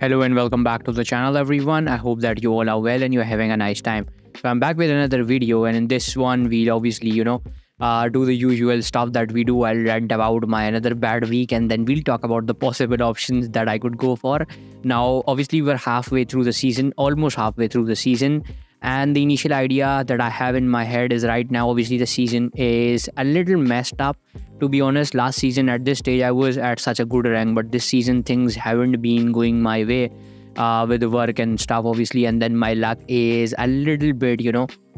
Hello and welcome back to the channel, everyone. I hope that you all are well and you're having a nice time. So I'm back with another video, and in this one we'll obviously do the usual stuff that we do. I'll rant about my another bad week, and then we'll talk about the possible options that I could go for. Now obviously we're halfway through the season, almost halfway through the season, and the initial idea that I have in my head is right now obviously the season is a little messed up. To be honest, last season at this stage I was at such a good rank, but this season things haven't been going my way with the work and stuff obviously, and then my luck is a little bit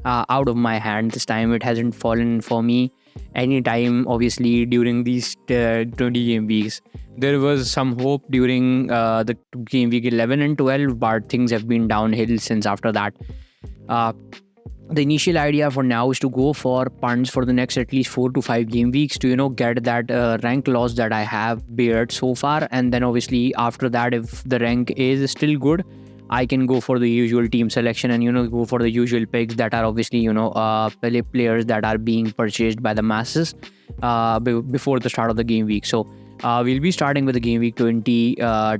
out of my hand this time. It hasn't fallen for me any time obviously during these 20 game weeks. There was some hope during the game week 11 and 12, but things have been downhill since after that. The initial idea for now is to go for punts for the next at least 4 to 5 game weeks to get that rank loss that I have bared so far, and then obviously after that, if the rank is still good, I can go for the usual team selection and go for the usual picks that are obviously players that are being purchased by the masses before the start of the game week. So we'll be starting with the game week 20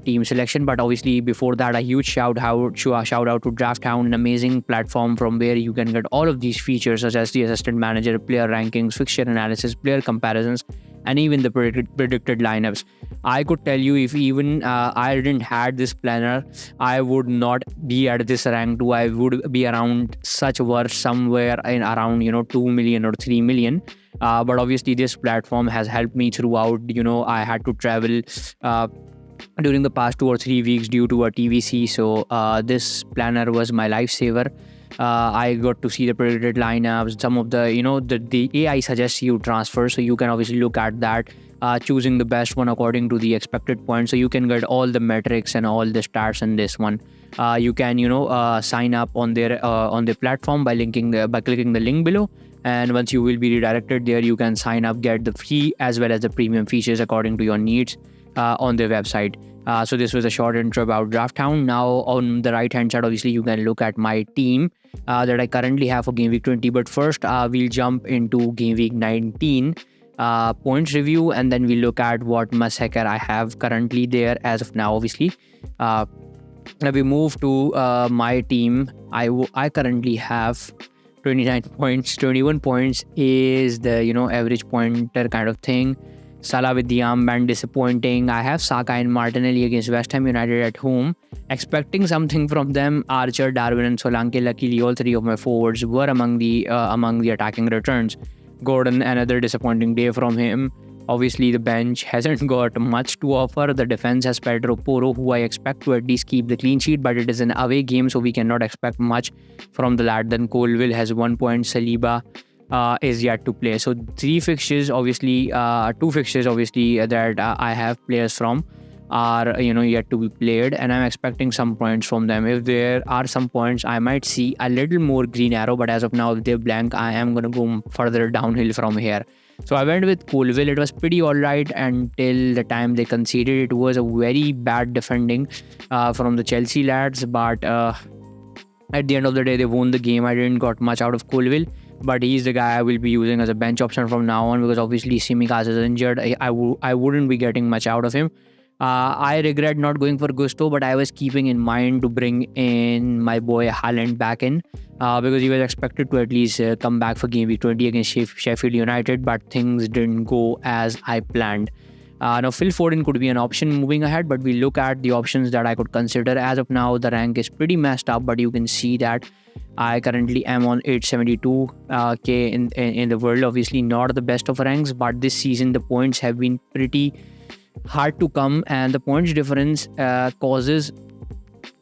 team selection, but obviously before that, a huge shout out to DRAFTHOUND, an amazing platform from where you can get all of these features such as the assistant manager, player rankings, fixture analysis, player comparisons, and even the predicted lineups. I could tell you, if even I didn't had this planner, I would not be at this rank 2. I would be around such worth somewhere in around 2 million or 3 million. But obviously this platform has helped me throughout. I had to travel during the past 2 or 3 weeks due to a TVC, so this planner was my lifesaver. I got to see the predicted lineups, some of the AI suggests you transfer, so you can obviously look at that, choosing the best one according to the expected points, so you can get all the metrics and all the stats in this one. You can sign up on their platform by clicking the link below, and once you will be redirected there, you can sign up, get the free as well as the premium features according to your needs on their website. So this was a short intro about DRAFTHOUND. Now on the right hand side, obviously you can look at my team that I currently have for game week 20. But first we'll jump into game week 19 points review, and then we look at what must hacker I have currently there as of now obviously. Now we move to my team. I currently have 29 points. 21 points is the average pointer kind of thing. Salah with the armband, disappointing. I have Saka and Martinelli against West Ham United at home, expecting something from them. Archer, Darwin and Solanke, luckily all 3 of my forwards were among the attacking returns. Gordon, another disappointing day from him. Obviously the bench hasn't got much to offer. The defense has Pedro Porro, who I expect to at least keep the clean sheet, but it is an away game, so we cannot expect much from the lad. Then Colville has 1 point. Saliba is yet to play. So 2 fixtures obviously that I have players from are yet to be played, and I'm expecting some points from them. If there are some points, I might see a little more green arrow, but as of now, if they're blank, I am going to go further downhill from here. So I went with Colville. It was pretty alright until the time they conceded. It was a very bad defending from the Chelsea lads, but at the end of the day, they won the game. I didn't got much out of Colville, but he's the guy I will be using as a bench option from now on, because obviously Simicas is injured. I wouldn't be getting much out of him. I regret not going for Gusto, but I was keeping in mind to bring in my boy Haaland back in because he was expected to at least come back for game week 20 against Sheffield United, but things didn't go as I planned. Now Phil Foden could be an option moving ahead, but we look at the options that I could consider. As of now, the rank is pretty messed up, but you can see that I currently am on 872k in the world. Obviously not the best of ranks, but this season the points have been pretty hard to come, and the points difference causes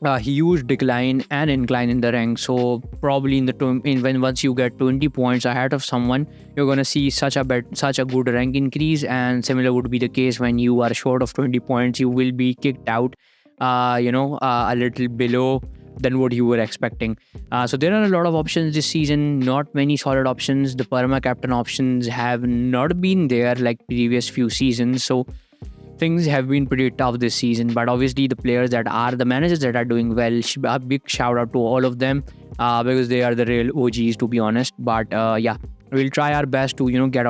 a huge decline and incline in the rank. So probably once you get 20 points ahead of someone, you're gonna see such a good rank increase, and similar would be the case when you are short of 20 points. You will be kicked out a little below than what you were expecting. So there are a lot of options this season, not many solid options. The perma captain options have not been there like previous few seasons, so things have been pretty tough this season. But obviously the managers that are doing well, a big shout out to all of them because they are the real OGs, to be honest. But yeah, we'll try our best to get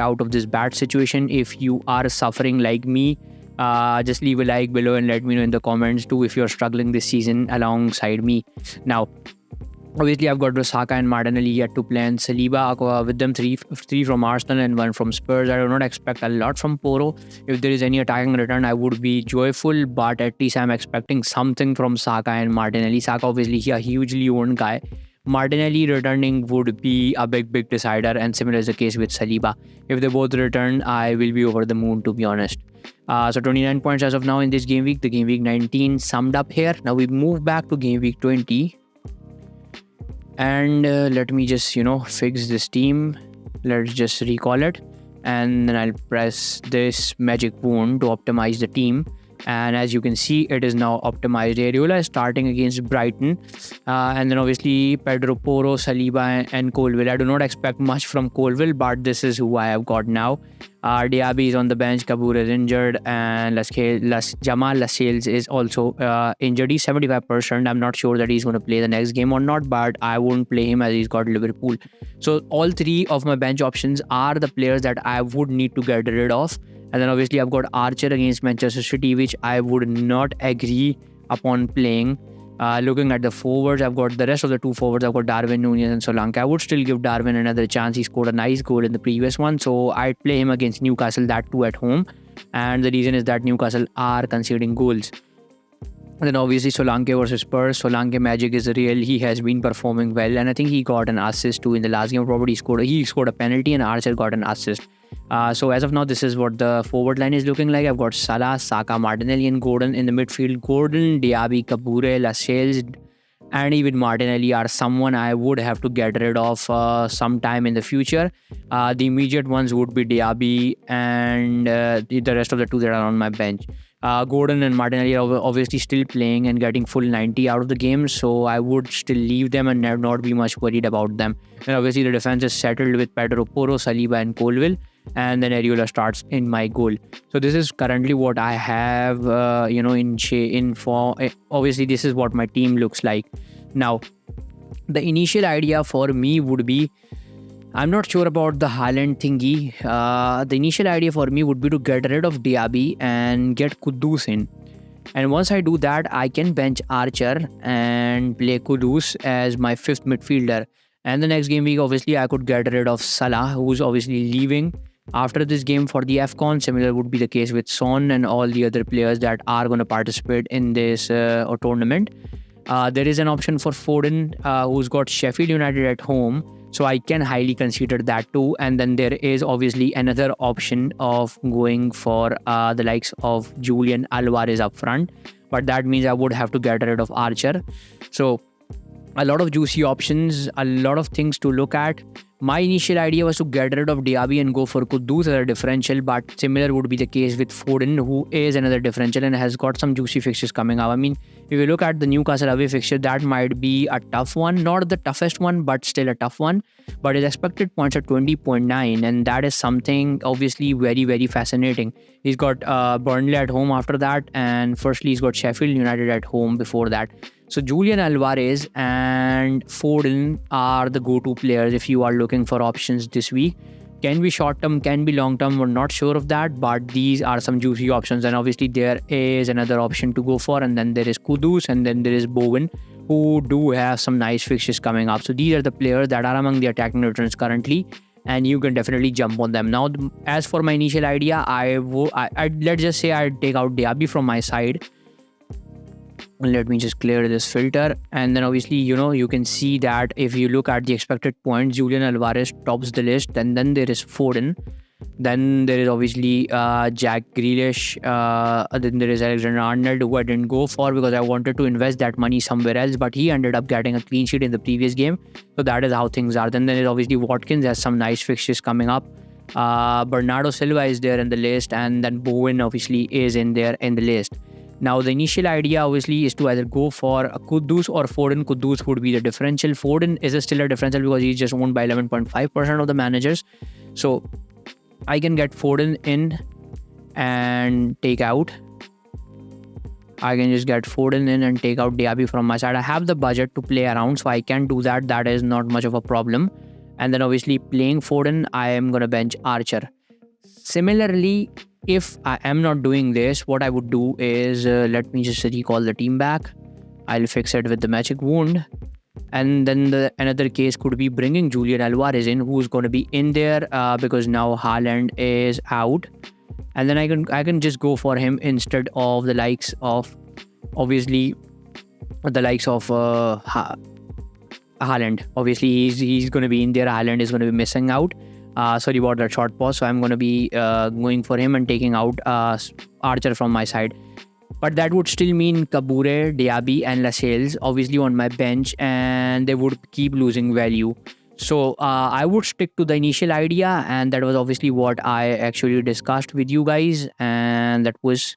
out of this bad situation. If you are suffering like me Just leave a like below and let me know in the comments too if you're struggling this season alongside me. Now, obviously, I've got Saka and Martinelli yet to play, and Saliba with them three from Arsenal and one from Spurs. I do not expect a lot from Poro. If there is any attacking return, I would be joyful, but at least I'm expecting something from Saka and Martinelli. Saka, obviously, a hugely owned guy. Martinelli returning would be a big decider, and similar is the case with Saliba. If they both return, I will be over the moon, to be honest. So 29 points as of now in this game week. The game week 19 summed up here. Now we move back to game week 20. And let me just, fix this team. Let's just recall it. And then I'll press this magic wand to optimize the team. And as you can see, it is now optimized. Areola is starting against Brighton. And then obviously Pedro Porro, Saliba and Colville. I do not expect much from Colville, but this is who I have got now. Diaby is on the bench, Kabur is injured, and Jamal Lascelles is also injured. He's 75%. I'm not sure that he's going to play the next game or not, but I won't play him as he's got Liverpool. So all three of my bench options are the players that I would need to get rid of. And then obviously I've got Archer against Manchester City, which I would not agree upon playing. Looking at the forwards, I've got the rest of the two forwards. I've got Darwin Núñez and Solanke. I would still give Darwin another chance. He scored a nice goal in the previous one. So I'd play him against Newcastle, that too at home. And the reason is that Newcastle are conceding goals. And then obviously Solanke versus Spurs. Solanke magic is real. He has been performing well. And I think he got an assist too in the last game. Probably he scored a penalty and Archer got an assist. So as of now, this is what the forward line is looking like. I've got Salah, Saka, Martinelli and Gordon in the midfield. Gordon, Diaby, Kabure, Lascelles and even Martinelli are someone I would have to get rid of sometime in the future. The immediate ones would be Diaby and the rest of the two that are on my bench. Gordon and Martinelli are obviously still playing and getting full 90 out of the game, so I would still leave them and not be much worried about them. And obviously the defense is settled with Pedro Porro, Saliba and Colville, and then Areola starts in my goal. So this is currently what I have, in form. Obviously this is what my team looks like. Now, the initial idea for me would be, I'm not sure about the Haaland thingy. The initial idea for me would be to get rid of Diaby and get Kudus in. And once I do that, I can bench Archer and play Kudus as my fifth midfielder. And the next game week, obviously, I could get rid of Salah, who's obviously leaving after this game for the AFCON. Similar would be the case with Son and all the other players that are going to participate in this tournament. There is an option for Foden, who's got Sheffield United at home. So I can highly consider that too. And then there is obviously another option of going for the likes of Julian Alvarez up front. But that means I would have to get rid of Archer. So a lot of juicy options, a lot of things to look at. My initial idea was to get rid of Diaby and go for Kudus as a differential, but similar would be the case with Foden, who is another differential and has got some juicy fixtures coming up. I mean, if you look at the Newcastle away fixture, that might be a tough one. Not the toughest one, but still a tough one. But his expected points are 20.9, and that is something obviously very fascinating. He's got Burnley at home after that, and firstly he's got Sheffield United at home before that. So Julian Alvarez and Foden are the go-to players if you are looking for options this week. Can be short-term, can be long-term, we're not sure of that, but these are some juicy options. And obviously there is another option to go for, and then there is Kudus, and then there is Bowen, who do have some nice fixtures coming up. So these are the players that are among the attacking returns currently, and you can definitely jump on them. Now, as for my initial idea, let's just say I take out Diaby from my side. Let me just clear this filter, and then obviously you can see that if you look at the expected points, Julian Alvarez tops the list, and then there is Foden, then there is obviously Jack Grealish, then there is Alexander-Arnold, who I didn't go for because I wanted to invest that money somewhere else, but he ended up getting a clean sheet in the previous game. So that is how things are. Then there is obviously Watkins, has some nice fixtures coming up. Bernardo Silva is there in the list, and then Bowen obviously is in there in the list. Now, the initial idea obviously is to either go for a Kudus or Foden. Kudus would be the differential. Foden is still a differential because he's just owned by 11.5% of the managers. So I can get Foden in and take out. I can just get Foden in and take out Diaby from my side. I have the budget to play around, so I can do that. That is not much of a problem. And then obviously playing Foden, I am going to bench Archer. Similarly, if I am not doing this, what I would do is let me just recall the team back. I'll fix it with the magic wound. And then another case could be bringing Julian Alvarez in, who's going to be in there because now Haaland is out. And then I can just go for him instead of the likes of, obviously, the likes of Haaland. Obviously, he's going to be in there. Haaland is going to be missing out. Sorry about that short pause. So I'm going to be going for him and taking out Archer from my side. But that would still mean Kabure, Diaby and Lascelles obviously on my bench, and they would keep losing value. So I would stick to the initial idea, and that was obviously what I actually discussed with you guys. And that was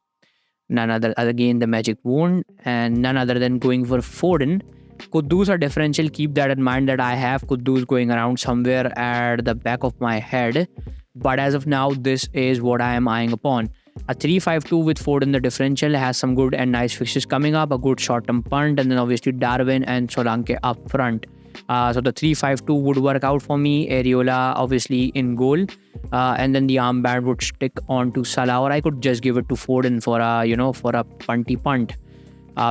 none other, again, the magic wound, and none other than going for Foden. Kudus or differential, keep that in mind that I have Kudus going around somewhere at the back of my head. But as of now, this is what I am eyeing upon. A 3-5-2 with Foden the differential has some good and nice fixtures coming up, a good short-term punt, and then obviously Darwin and Solanke up front. So the 3-5-2 would work out for me. Areola obviously in goal, and then the armband would stick on to Salah, or I could just give it to Foden for a punty punt.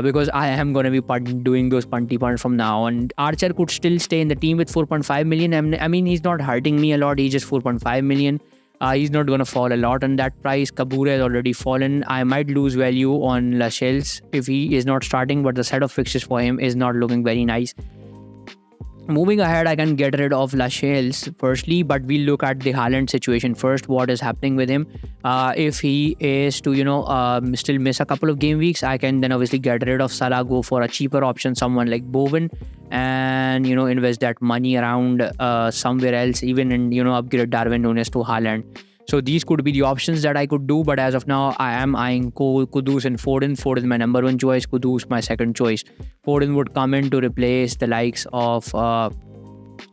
Because I am going to be doing those punty punts from now on. Archer could still stay in the team with 4.5 million. I mean, he's not hurting me a lot. He's just 4.5 million. He's not going to fall a lot on that price. Kabure has already fallen. I might lose value on Lascelles if he is not starting, but the set of fixtures for him is not looking very nice. Moving ahead, I can get rid of Lascelles firstly, but we'll look at the Haaland situation first. What is happening with him? If he is to, still miss a couple of game weeks, I can then obviously get rid of Salah, go for a cheaper option, someone like Bowen, and, invest that money around somewhere else, even in, upgrade Darwin Núñez to Haaland. So these could be the options that I could do, but as of now, I am eyeing Kudus and Foden. Foden is my number one choice, Kudus my second choice. Foden would come in to replace the likes of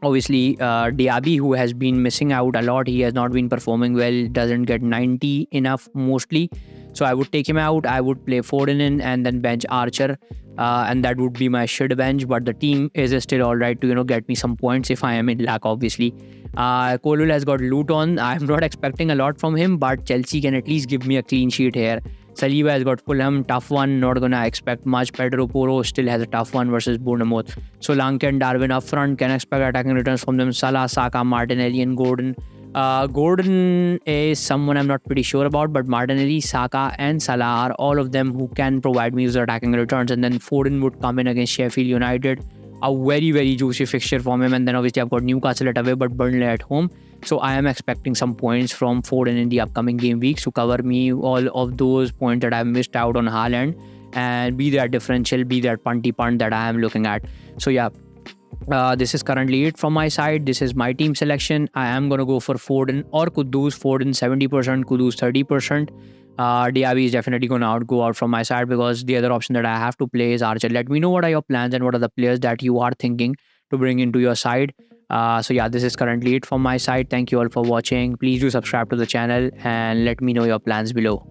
obviously Diaby, who has been missing out a lot. He has not been performing well, doesn't get 90 enough mostly. So I would take him out. I would play Foden in and then bench Archer. And that would be my shit bench, but the team is still alright to get me some points if I am in luck, obviously. Colwill has got Luton. I'm not expecting a lot from him, but Chelsea can at least give me a clean sheet here. Saliba has got Fulham, tough one, not gonna expect much. Pedro Porro still has a tough one versus Bournemouth. So Solanke and Darwin up front, can expect attacking returns from them. Salah, Saka, Martinelli and Gordon. Gordon is someone I'm not pretty sure about, but Martinelli, Saka and Salah are all of them who can provide me with attacking returns. And then Foden would come in against Sheffield United, a very, very juicy fixture from him. And then obviously I've got Newcastle at away, but Burnley at home. So I am expecting some points from Foden in the upcoming game weeks to cover me all of those points that I've missed out on Haaland, and be that differential, be that punty punt that I am looking at. So yeah, this is currently it from my side. This is my team selection. I am going to go for Foden or Kudus. Foden 70%, Kudus 30%. Diaby is definitely going to go out from my side because the other option that I have to play is Archer. Let me know what are your plans and what are the players that you are thinking to bring into your side. So yeah, this is currently it from my side. Thank you all for watching. Please do subscribe to the channel and let me know your plans below.